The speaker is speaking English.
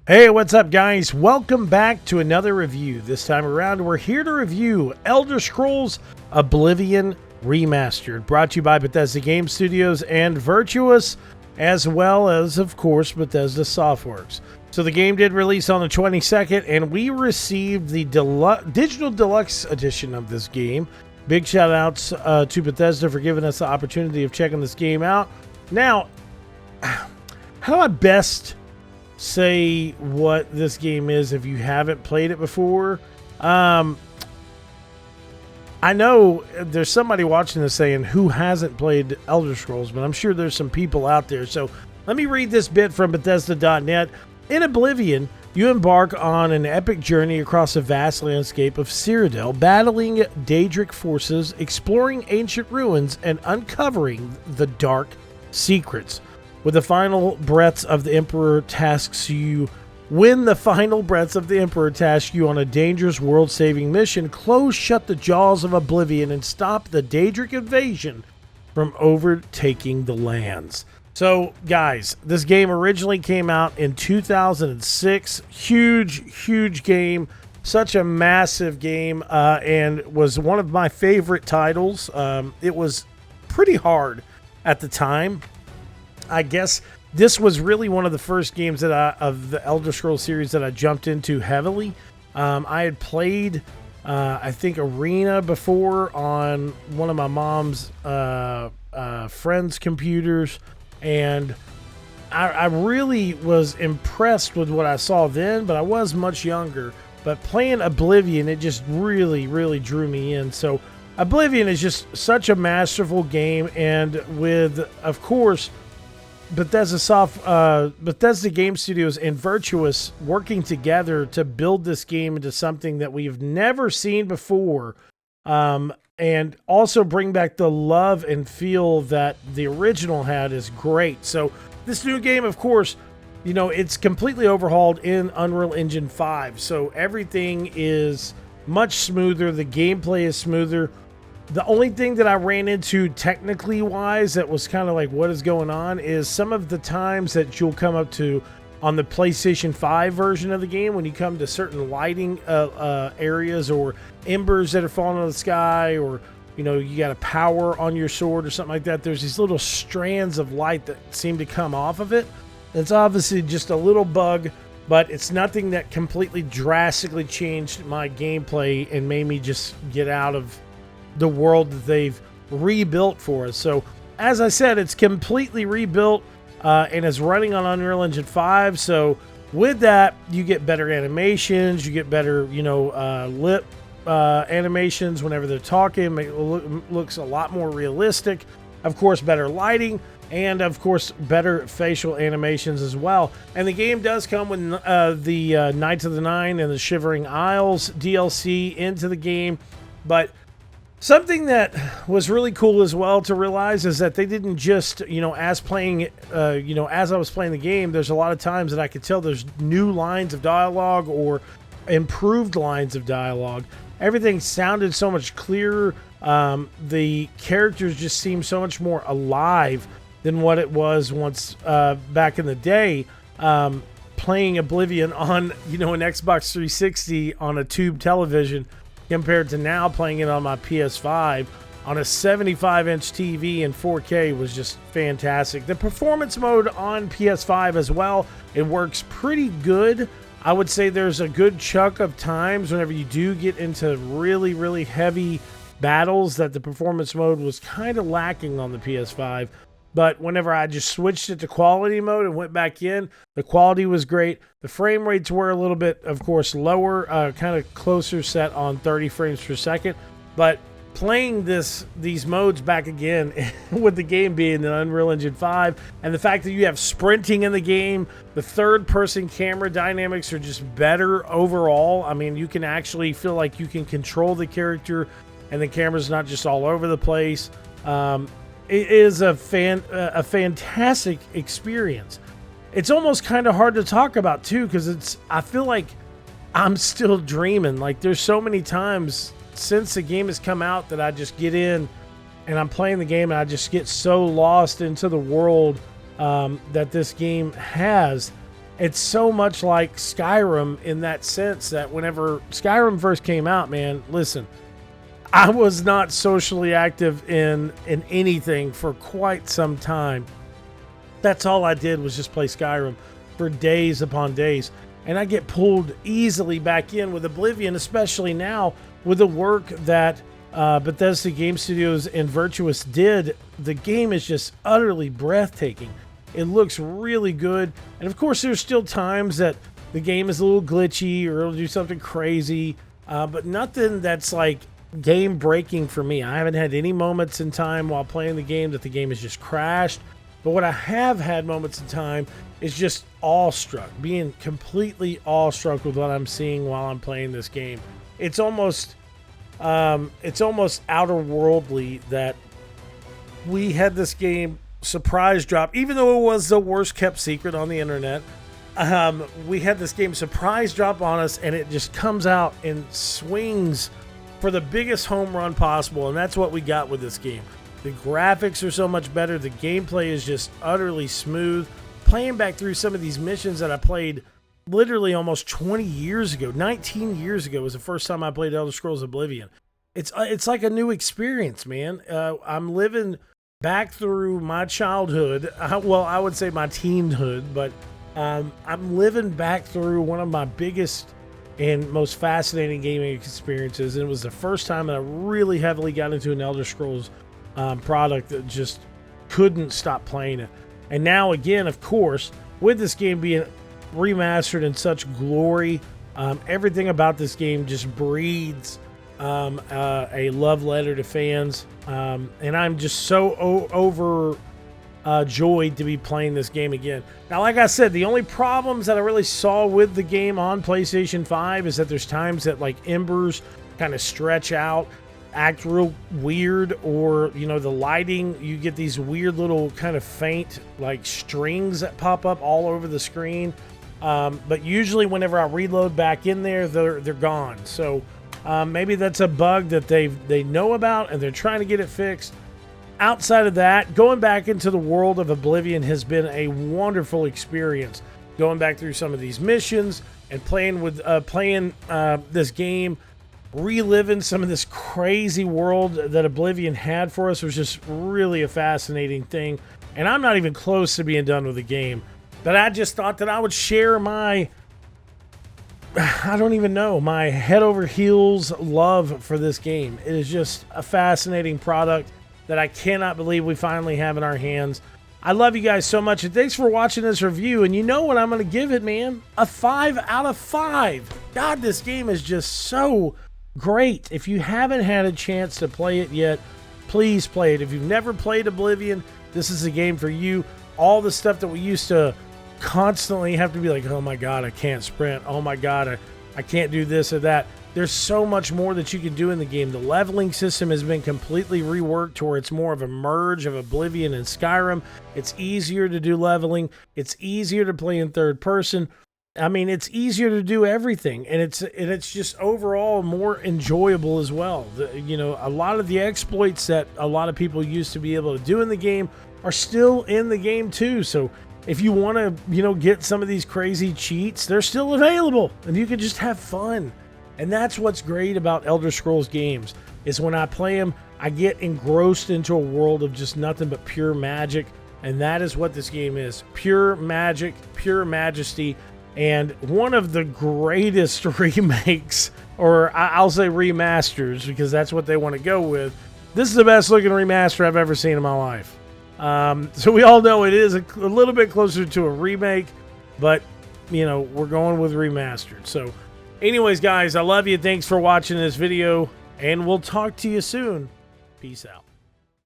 Hey, what's up, guys? Welcome back to another review. This time around, we're here to review Elder Scrolls Oblivion Remastered, brought to you by Bethesda Game Studios and Virtuous, as well as, of course, Bethesda Softworks. So the game did release on the 22nd, and we received the digital deluxe edition of this game. Big shout outs to Bethesda for giving us the opportunity of checking this game out. Now, how do I best say what this game is if you haven't played it before? I know there's somebody watching this saying who hasn't played Elder Scrolls, but I'm sure there's some people out there. So let me read this bit from Bethesda.net. In Oblivion, you embark on an epic journey across the vast landscape of Cyrodiil, battling Daedric forces, exploring ancient ruins, and uncovering the dark secrets. When the final breaths of the Emperor tasks you on a dangerous world-saving mission, close shut the jaws of Oblivion and stop the Daedric invasion from overtaking the lands. So, guys, this game originally came out in 2006. Huge game. Such a massive game, and was one of my favorite titles. It was pretty hard at the time. I guess this was really one of the first games that of the Elder Scrolls series that I jumped into heavily. I had played, I think, Arena before on one of my mom's friends' computers, and I really was impressed with what I saw then, but I was much younger. But playing Oblivion, it just really drew me in. So Oblivion is just such a masterful game, and with, of course, Bethesda Game Studios and Virtuous working together to build this game into something that we've never seen before, and also bring back the love and feel that the original had is great. So this new game, of course, you know, it's completely overhauled in Unreal Engine 5, so everything is much smoother. The gameplay is smoother. The only thing that I ran into technically wise that was kind of like what is going on is some of the times that you'll come up to on the PlayStation 5 version of the game when you come to certain lighting areas or embers that are falling out of the sky, or you know, you got a power on your sword or something like that. There's these little strands of light that seem to come off of it. It's obviously just a little bug, but it's nothing that completely drastically changed my gameplay and made me just get out of the world that they've rebuilt for us. So as I said, it's completely rebuilt and is running on Unreal Engine 5. So with that, you get better animations, you get better, you know, lip animations whenever they're talking. It looks a lot more realistic. Of course, better lighting, and of course better facial animations as well. And the game does come with the Knights of the Nine and the Shivering Isles DLC into the game. But something that was really cool as well to realize is that they didn't just, you know, as I was playing the game, there's a lot of times that I could tell there's new lines of dialogue or improved lines of dialogue. Everything sounded so much clearer. The characters just seemed so much more alive than what it was once back in the day. Playing Oblivion on, you know, an Xbox 360 on a tube television, compared to now playing it on my PS5 on a 75-inch TV in 4K was just fantastic. The performance mode on PS5 as well, it works pretty good. I would say there's a good chunk of times whenever you do get into really heavy battles that the performance mode was kind of lacking on the PS5. But whenever I just switched it to quality mode and went back in, the quality was great. The frame rates were a little bit, of course, lower, kind of closer set on 30 frames per second. But playing these modes back again with the game being the Unreal Engine 5, and the fact that you have sprinting in the game, the third-person camera dynamics are just better overall. I mean, you can actually feel like you can control the character, and the camera's not just all over the place. It is a fantastic experience. It's almost kind of hard to talk about too, because I feel like I'm still dreaming. Like, there's so many times since the game has come out that I just get in and I'm playing the game and I just get so lost into the world that this game has It's so much like Skyrim in that sense that whenever Skyrim first came out, man, listen, I was not socially active in anything for quite some time. That's all I did was just play Skyrim for days upon days. And I get pulled easily back in with Oblivion, especially now with the work that Bethesda Game Studios and Virtuous did. The game is just utterly breathtaking. It looks really good. And of course, there's still times that the game is a little glitchy or it'll do something crazy, but nothing that's like game breaking for me. I haven't had any moments in time while playing the game that the game has just crashed. But what I have had moments in time is just awestruck, being completely awestruck with what I'm seeing while I'm playing this game. It's almost outer-worldly that we had this game surprise drop, even though it was the worst kept secret on the internet. We had this game surprise drop on us, and it just comes out and swings for the biggest home run possible, and that's what we got with this game. The graphics are so much better. The gameplay is just utterly smooth. Playing back through some of these missions that I played literally almost 20 years ago, 19 years ago was the first time I played Elder Scrolls Oblivion. It's like a new experience, man. I'm living back through my childhood. Well, I would say my teenhood, but I'm living back through one of my biggest and most fascinating gaming experiences. And it was the first time that I really heavily got into an Elder Scrolls product that just couldn't stop playing it. And now again, of course, with this game being remastered in such glory, everything about this game just breathes a love letter to fans, and I'm just so overjoyed to be playing this game again. Now, like I said, the only problems that I really saw with the game on PlayStation 5 is that there's times that like embers kind of stretch out, act real weird, or the lighting, you get these weird little kind of faint like strings that pop up all over the screen, but usually whenever I reload back in there, they're gone. So maybe that's a bug that they know about and they're trying to get it fixed. Outside of that, going back into the world of Oblivion has been a wonderful experience. Going back through some of these missions and playing this game, reliving some of this crazy world that Oblivion had for us was just really a fascinating thing. And I'm not even close to being done with the game. But I just thought that I would share my head over heels love for this game. It is just a fascinating product that I cannot believe we finally have in our hands. I love you guys so much, and thanks for watching this review. And you know what I'm going to give it, man? A 5 out of 5. God, this game is just so great. If you haven't had a chance to play it yet, please play it. If you've never played Oblivion, this is a game for you. All the stuff that we used to constantly have to be like, oh my God, I can't sprint. Oh my God, I can't do this or that. There's so much more that you can do in the game. The leveling system has been completely reworked to where it's more of a merge of Oblivion and Skyrim. It's easier to do leveling. It's easier to play in third person. I mean, it's easier to do everything, and it's just overall more enjoyable as well. A lot of the exploits that a lot of people used to be able to do in the game are still in the game too. So if you want to, get some of these crazy cheats, they're still available, and you can just have fun. And that's what's great about Elder Scrolls games, is when I play them, I get engrossed into a world of just nothing but pure magic, and that is what this game is. Pure magic, pure majesty, and one of the greatest remakes, or I'll say remasters, because that's what they want to go with. This is the best looking remaster I've ever seen in my life. So we all know it is a little bit closer to a remake, but, we're going with remastered. So anyways, guys, I love you. Thanks for watching this video, and we'll talk to you soon. Peace out.